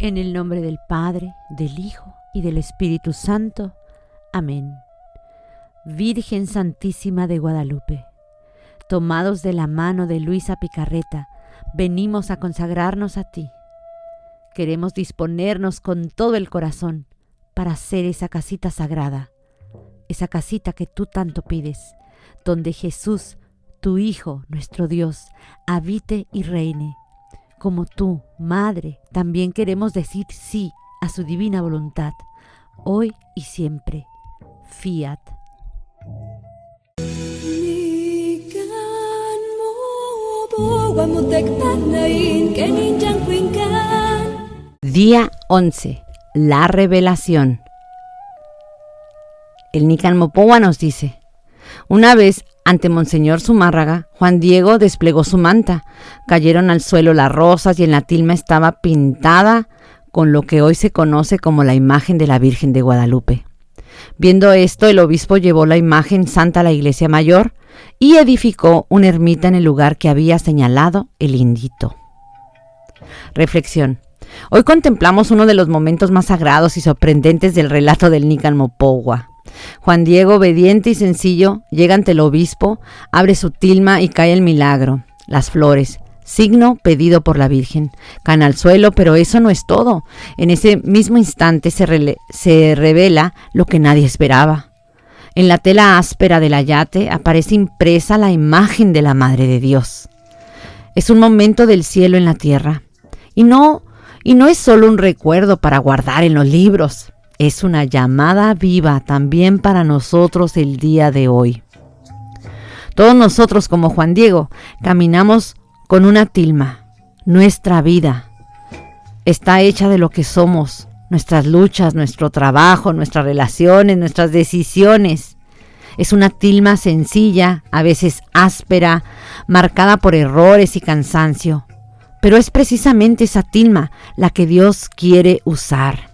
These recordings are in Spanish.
En el nombre del Padre, del Hijo y del Espíritu Santo. Amén. Virgen Santísima de Guadalupe, tomados de la mano de Luisa Picarreta, venimos a consagrarnos a ti. Queremos disponernos con todo el corazón para hacer esa casita sagrada, esa casita que tú tanto pides, donde Jesús, tu Hijo, nuestro Dios, habite y reine. Como tú, Madre, también queremos decir sí a su divina voluntad, hoy y siempre. Fiat. Día 11. La revelación. El Nican Mopowa nos dice: una vez, ante Monseñor Zumárraga, Juan Diego desplegó su manta. Cayeron al suelo las rosas y en la tilma estaba pintada con lo que hoy se conoce como la imagen de la Virgen de Guadalupe. Viendo esto, el obispo llevó la imagen santa a la iglesia mayor y edificó una ermita en el lugar que había señalado el indito. Reflexión. Hoy contemplamos uno de los momentos más sagrados y sorprendentes del relato del Nican Mopowa. Juan Diego, obediente y sencillo, llega ante el obispo, abre su tilma y cae el milagro. Las flores, signo pedido por la Virgen, caen al suelo, pero eso no es todo. En ese mismo instante se revela lo que nadie esperaba. En la tela áspera del ayate aparece impresa la imagen de la Madre de Dios. Es un momento del cielo en la tierra. Y no es solo un recuerdo para guardar en los libros. Es una llamada viva también para nosotros el día de hoy. Todos nosotros, como Juan Diego, caminamos con una tilma. Nuestra vida está hecha de lo que somos, nuestras luchas, nuestro trabajo, nuestras relaciones, nuestras decisiones. Es una tilma sencilla, a veces áspera, marcada por errores y cansancio. Pero es precisamente esa tilma la que Dios quiere usar.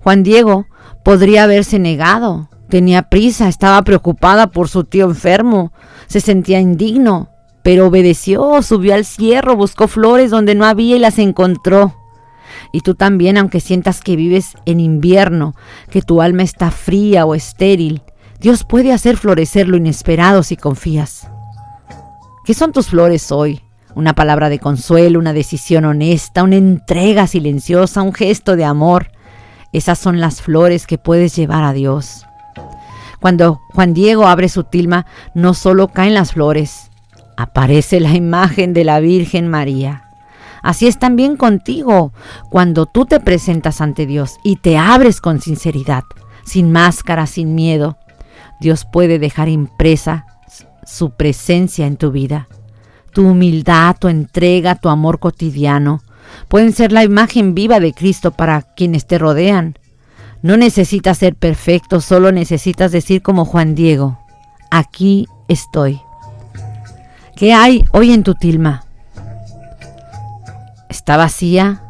Juan Diego podría haberse negado, tenía prisa, estaba preocupada por su tío enfermo, se sentía indigno, pero obedeció, subió al cerro, buscó flores donde no había y las encontró. Y tú también, aunque sientas que vives en invierno, que tu alma está fría o estéril, Dios puede hacer florecer lo inesperado si confías. ¿Qué son tus flores hoy? Una palabra de consuelo, una decisión honesta, una entrega silenciosa, un gesto de amor. Esas son las flores que puedes llevar a Dios. Cuando Juan Diego abre su tilma, no solo caen las flores, aparece la imagen de la Virgen María. Así es también contigo, cuando tú te presentas ante Dios y te abres con sinceridad, sin máscara, sin miedo. Dios puede dejar impresa su presencia en tu vida. Tu humildad, tu entrega, tu amor cotidiano pueden ser la imagen viva de Cristo para quienes te rodean. No necesitas ser perfecto, solo necesitas decir como Juan Diego: aquí estoy. ¿Qué hay hoy en tu tilma? ¿Está vacía,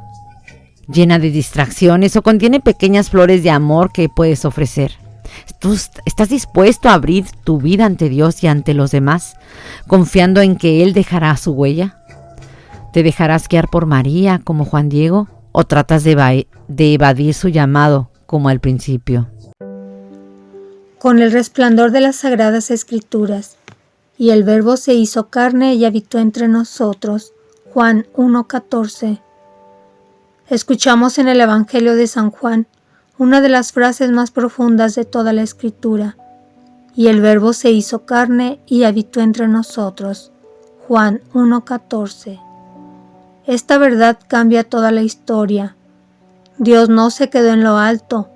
llena de distracciones o contiene pequeñas flores de amor que puedes ofrecer? ¿Estás dispuesto a abrir tu vida ante Dios y ante los demás, confiando en que Él dejará su huella? ¿Te dejarás guiar por María como Juan Diego o tratas de evadir su llamado como al principio? Con el resplandor de las Sagradas Escrituras, y el Verbo se hizo carne y habitó entre nosotros. Juan 1:14. Escuchamos en el Evangelio de San Juan una de las frases más profundas de toda la Escritura. Y el Verbo se hizo carne y habitó entre nosotros. Juan 1:14. Esta verdad cambia toda la historia. Dios no se quedó en lo alto,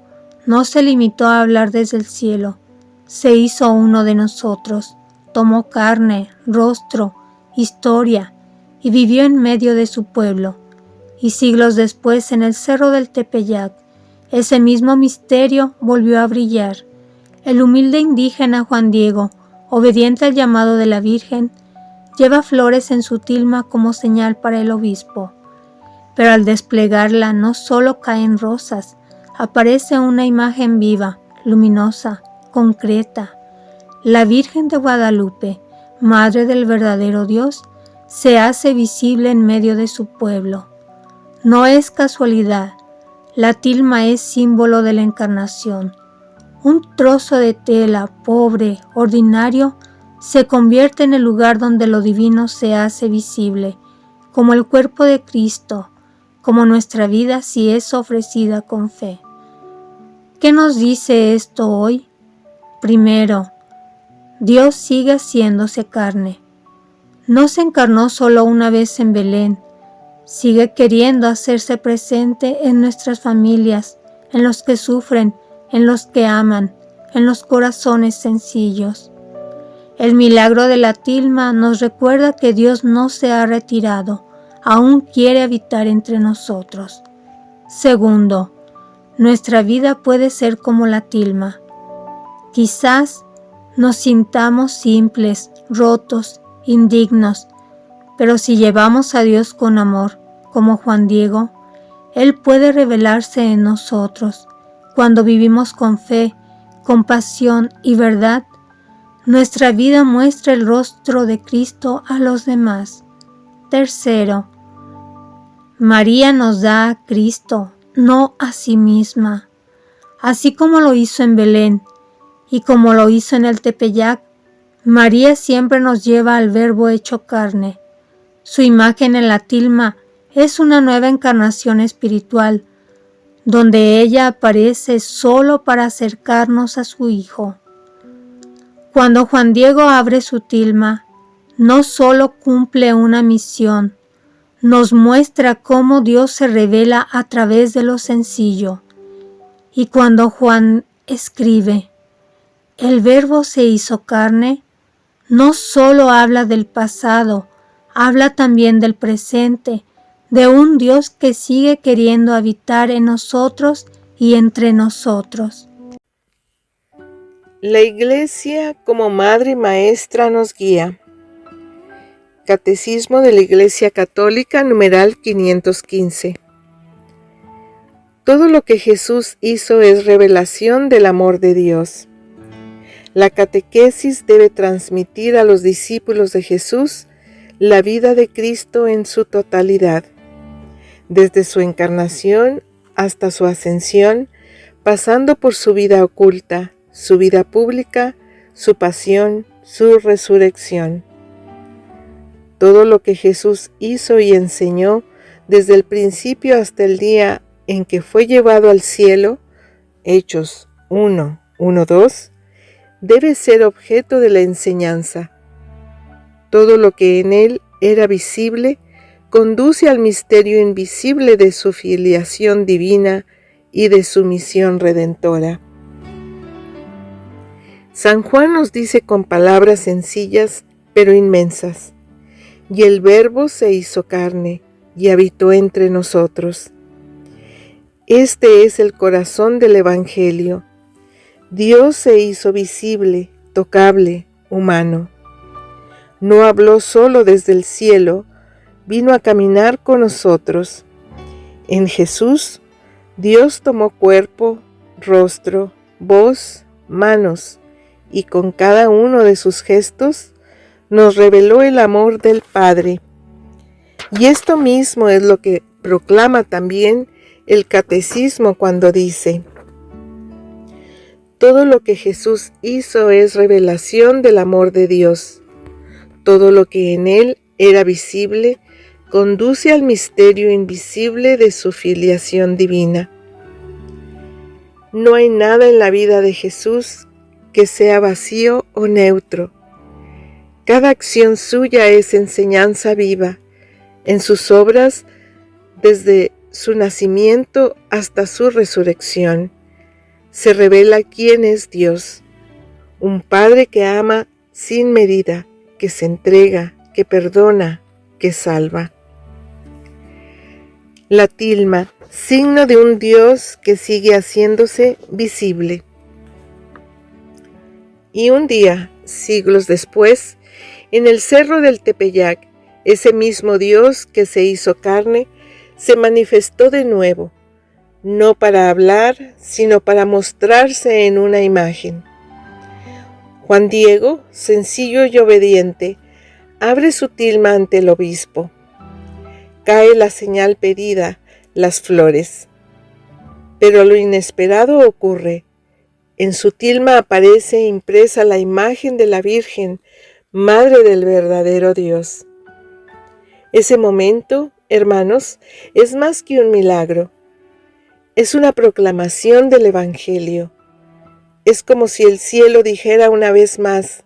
no se limitó a hablar desde el cielo. Se hizo uno de nosotros, tomó carne, rostro, historia y vivió en medio de su pueblo. Y siglos después, en el cerro del Tepeyac, ese mismo misterio volvió a brillar. El humilde indígena Juan Diego, obediente al llamado de la Virgen, lleva flores en su tilma como señal para el obispo. Pero al desplegarla no solo caen rosas, aparece una imagen viva, luminosa, concreta. La Virgen de Guadalupe, Madre del verdadero Dios, se hace visible en medio de su pueblo. No es casualidad, la tilma es símbolo de la encarnación. Un trozo de tela, pobre, ordinario, se convierte en el lugar donde lo divino se hace visible, como el cuerpo de Cristo, como nuestra vida si es ofrecida con fe. ¿Qué nos dice esto hoy? Primero, Dios sigue haciéndose carne. No se encarnó solo una vez en Belén, sigue queriendo hacerse presente en nuestras familias, en los que sufren, en los que aman, en los corazones sencillos. El milagro de la tilma nos recuerda que Dios no se ha retirado, aún quiere habitar entre nosotros. Segundo, nuestra vida puede ser como la tilma. Quizás nos sintamos simples, rotos, indignos, pero si llevamos a Dios con amor, como Juan Diego, Él puede revelarse en nosotros. Cuando vivimos con fe, compasión y verdad, nuestra vida muestra el rostro de Cristo a los demás. Tercero, María nos da a Cristo, no a sí misma. Así como lo hizo en Belén y como lo hizo en el Tepeyac, María siempre nos lleva al Verbo hecho carne. Su imagen en la tilma es una nueva encarnación espiritual, donde ella aparece solo para acercarnos a su Hijo. Cuando Juan Diego abre su tilma, no solo cumple una misión, nos muestra cómo Dios se revela a través de lo sencillo. Y cuando Juan escribe, el Verbo se hizo carne, no solo habla del pasado, habla también del presente, de un Dios que sigue queriendo habitar en nosotros y entre nosotros. La Iglesia como Madre y Maestra nos guía. Catecismo de la Iglesia Católica, numeral 515. Todo lo que Jesús hizo es revelación del amor de Dios. La catequesis debe transmitir a los discípulos de Jesús la vida de Cristo en su totalidad, desde su encarnación hasta su ascensión, pasando por su vida oculta, su vida pública, su pasión, su resurrección. Todo lo que Jesús hizo y enseñó desde el principio hasta el día en que fue llevado al cielo, Hechos 1:1-2, debe ser objeto de la enseñanza. Todo lo que en él era visible conduce al misterio invisible de su filiación divina y de su misión redentora. San Juan nos dice con palabras sencillas pero inmensas: y el Verbo se hizo carne y habitó entre nosotros. Este es el corazón del Evangelio. Dios se hizo visible, tocable, humano. No habló solo desde el cielo, vino a caminar con nosotros. En Jesús, Dios tomó cuerpo, rostro, voz, manos, y con cada uno de sus gestos nos reveló el amor del Padre. Y esto mismo es lo que proclama también el Catecismo cuando dice: todo lo que Jesús hizo es revelación del amor de Dios. Todo lo que en él era visible conduce al misterio invisible de su filiación divina. No hay nada en la vida de Jesús que sea vacío o neutro. Cada acción suya es enseñanza viva. En sus obras, desde su nacimiento hasta su resurrección, se revela quién es Dios, un Padre que ama sin medida, que se entrega, que perdona, que salva. La tilma, signo de un Dios que sigue haciéndose visible. Y un día, siglos después, en el cerro del Tepeyac, ese mismo Dios que se hizo carne se manifestó de nuevo, no para hablar, sino para mostrarse en una imagen. Juan Diego, sencillo y obediente, abre su tilma ante el obispo. Cae la señal pedida, las flores. Pero lo inesperado ocurre. En su tilma aparece impresa la imagen de la Virgen, Madre del verdadero Dios. Ese momento, hermanos, es más que un milagro. Es una proclamación del Evangelio. Es como si el cielo dijera una vez más: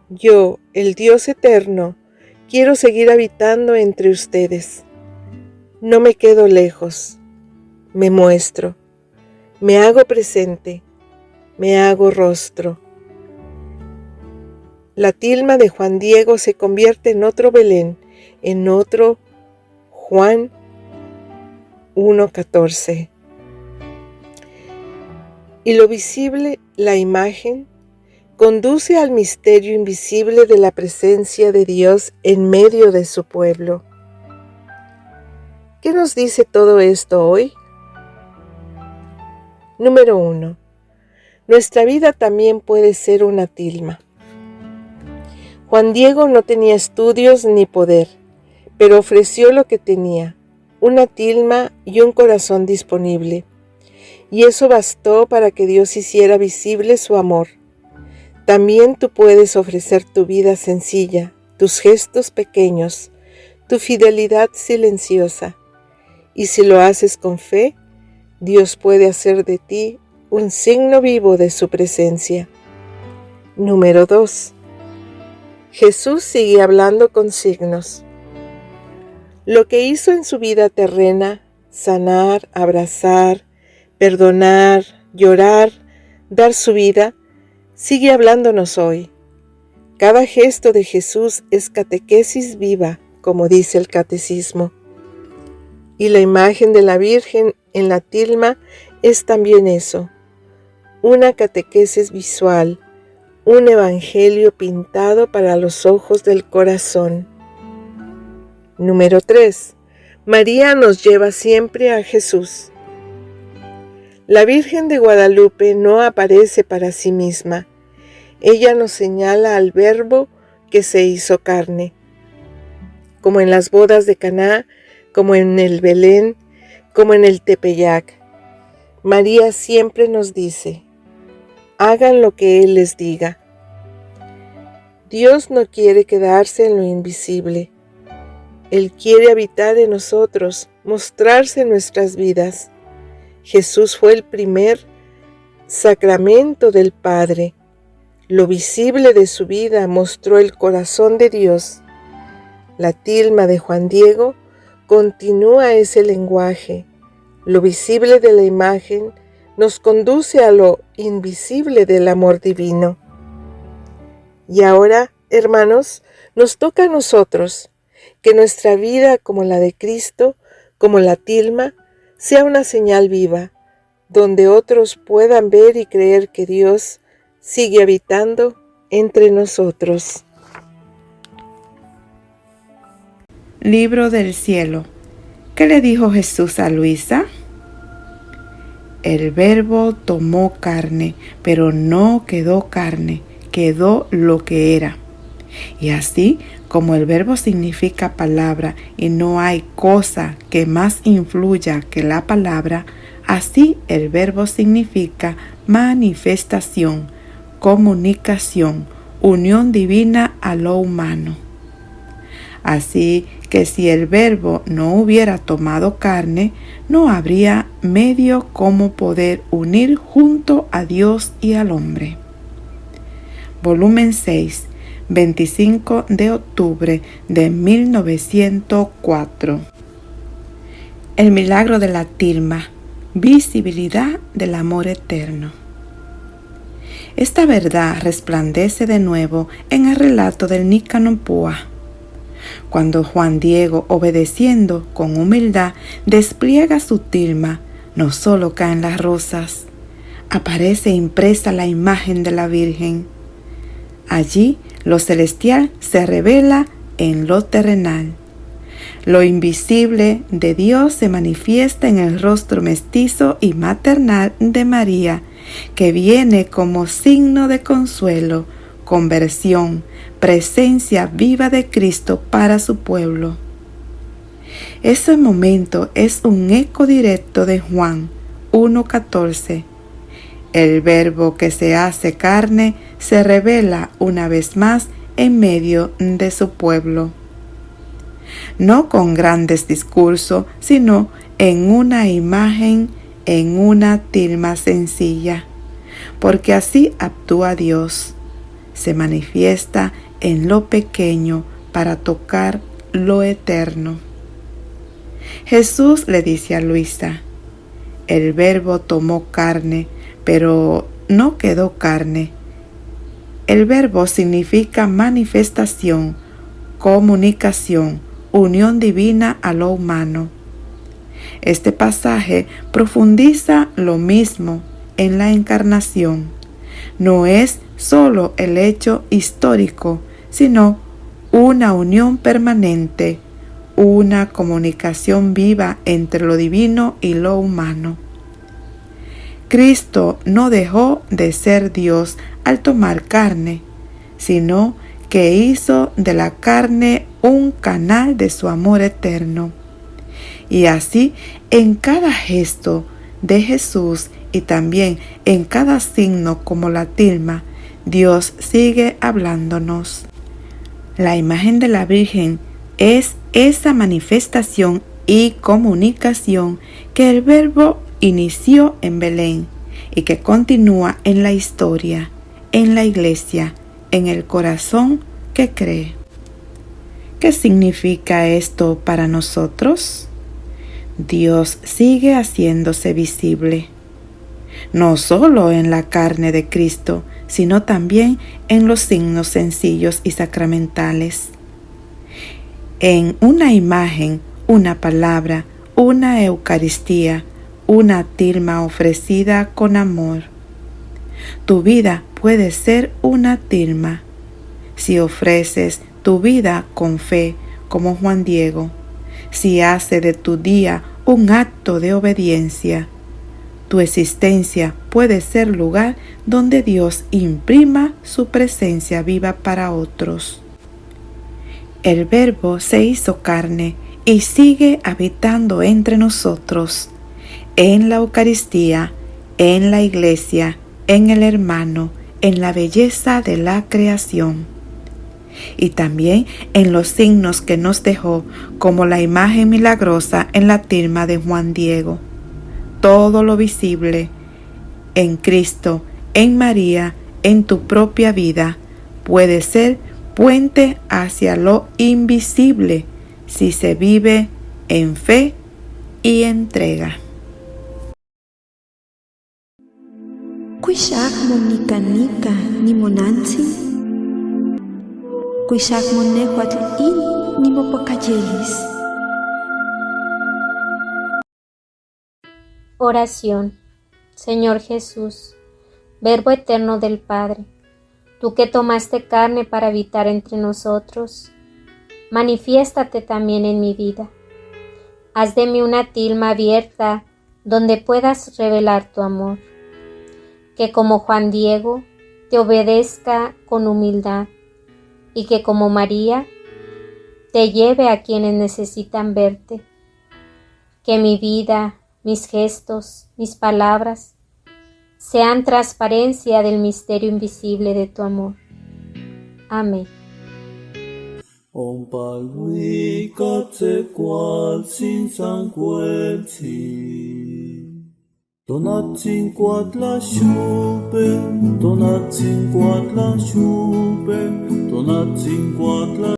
yo, el Dios eterno, quiero seguir habitando entre ustedes. No me quedo lejos, me muestro, me hago presente, me hago rostro. La tilma de Juan Diego se convierte en otro Belén, en otro Juan 1:14. Y lo visible, la imagen, conduce al misterio invisible de la presencia de Dios en medio de su pueblo. ¿Qué nos dice todo esto hoy? Número 1. Nuestra vida también puede ser una tilma. Juan Diego no tenía estudios ni poder, pero ofreció lo que tenía, una tilma y un corazón disponible. Y eso bastó para que Dios hiciera visible su amor. También tú puedes ofrecer tu vida sencilla, tus gestos pequeños, tu fidelidad silenciosa. Y si lo haces con fe, Dios puede hacer de ti un signo vivo de su presencia. Número 2. Jesús sigue hablando con signos. Lo que hizo en su vida terrena, sanar, abrazar, perdonar, llorar, dar su vida, sigue hablándonos hoy. Cada gesto de Jesús es catequesis viva, como dice el catecismo. Y la imagen de la Virgen en la tilma es también eso, una catequesis visual, un evangelio pintado para los ojos del corazón. Número 3. María nos lleva siempre a Jesús. La Virgen de Guadalupe no aparece para sí misma. Ella nos señala al Verbo que se hizo carne. Como en las bodas de Caná, como en el Belén, como en el Tepeyac. María siempre nos dice: hagan lo que Él les diga. Dios no quiere quedarse en lo invisible. Él quiere habitar en nosotros, mostrarse en nuestras vidas. Jesús fue el primer sacramento del Padre. Lo visible de su vida mostró el corazón de Dios. La tilma de Juan Diego continúa ese lenguaje. Lo visible de la imagen nos conduce a lo invisible del amor divino. Y ahora, hermanos, nos toca a nosotros que nuestra vida, como la de Cristo, como la tilma, sea una señal viva, donde otros puedan ver y creer que Dios sigue habitando entre nosotros. Libro del cielo. ¿Qué le dijo Jesús a Luisa? El Verbo tomó carne, pero no quedó carne, quedó lo que era. Y así como el Verbo significa palabra y no hay cosa que más influya que la palabra, así el Verbo significa manifestación, comunicación, unión divina a lo humano. Así que si el Verbo no hubiera tomado carne, no habría medio cómo poder unir junto a Dios y al hombre. Volumen 6, 25 de octubre de 1904. El milagro de la tilma, visibilidad del amor eterno. Esta verdad resplandece de nuevo en el relato del Nícano Poa, cuando Juan Diego, obedeciendo con humildad, despliega su tilma. No solo caen las rosas, aparece impresa la imagen de la Virgen. Allí lo celestial se revela en lo terrenal. Lo invisible de Dios se manifiesta en el rostro mestizo y maternal de María, que viene como signo de consuelo, conversión, presencia viva de Cristo para su pueblo. Ese momento es un eco directo de Juan 1:14. El Verbo que se hace carne se revela una vez más en medio de su pueblo. No con grandes discursos, sino en una imagen, en una tilma sencilla, porque así actúa Dios. Se manifiesta en lo pequeño para tocar lo eterno. Jesús le dice a Luisa: el Verbo tomó carne, pero no quedó carne. El Verbo significa manifestación, comunicación, unión divina a lo humano. Este pasaje profundiza lo mismo en la encarnación. No es solo el hecho histórico, sino una unión permanente, una comunicación viva entre lo divino y lo humano. Cristo no dejó de ser Dios al tomar carne, sino que hizo de la carne un canal de su amor eterno. Y así, en cada gesto de Jesús y también en cada signo como la tilma, Dios sigue hablándonos. La imagen de la Virgen es esa manifestación y comunicación que el Verbo inició en Belén y que continúa en la historia, en la iglesia, en el corazón que cree. ¿Qué significa esto para nosotros? Dios sigue haciéndose visible, no solo en la carne de Cristo, sino también en los signos sencillos y sacramentales. En una imagen, una palabra, una Eucaristía, una tilma ofrecida con amor. Tu vida puede ser una tilma si ofreces tu vida con fe, como Juan Diego, si hace de tu día un acto de obediencia. Tu existencia puede ser lugar donde Dios imprima su presencia viva para otros. El Verbo se hizo carne y sigue habitando entre nosotros, en la Eucaristía, en la Iglesia, en el hermano, en la belleza de la creación. Y también en los signos que nos dejó, como la imagen milagrosa en la tilma de Juan Diego. Todo lo visible en Cristo, en María, en tu propia vida, puede ser puente hacia lo invisible si se vive en fe y entrega. Kuishak monika ni monansi, kuishak monehuatl in ni mopocayelis. Oración. Señor Jesús, Verbo eterno del Padre, tú que tomaste carne para habitar entre nosotros, manifiéstate también en mi vida. Haz de mí una tilma abierta donde puedas revelar tu amor. Que como Juan Diego te obedezca con humildad y que como María te lleve a quienes necesitan verte. Que mi vida, mis gestos, mis palabras sean transparencia del misterio invisible de tu amor. Amén. Ompa lui katse kwal sin san kwelti. Donatsin kwat la shupe, donatsin kwat la shupe, donatsin kwat la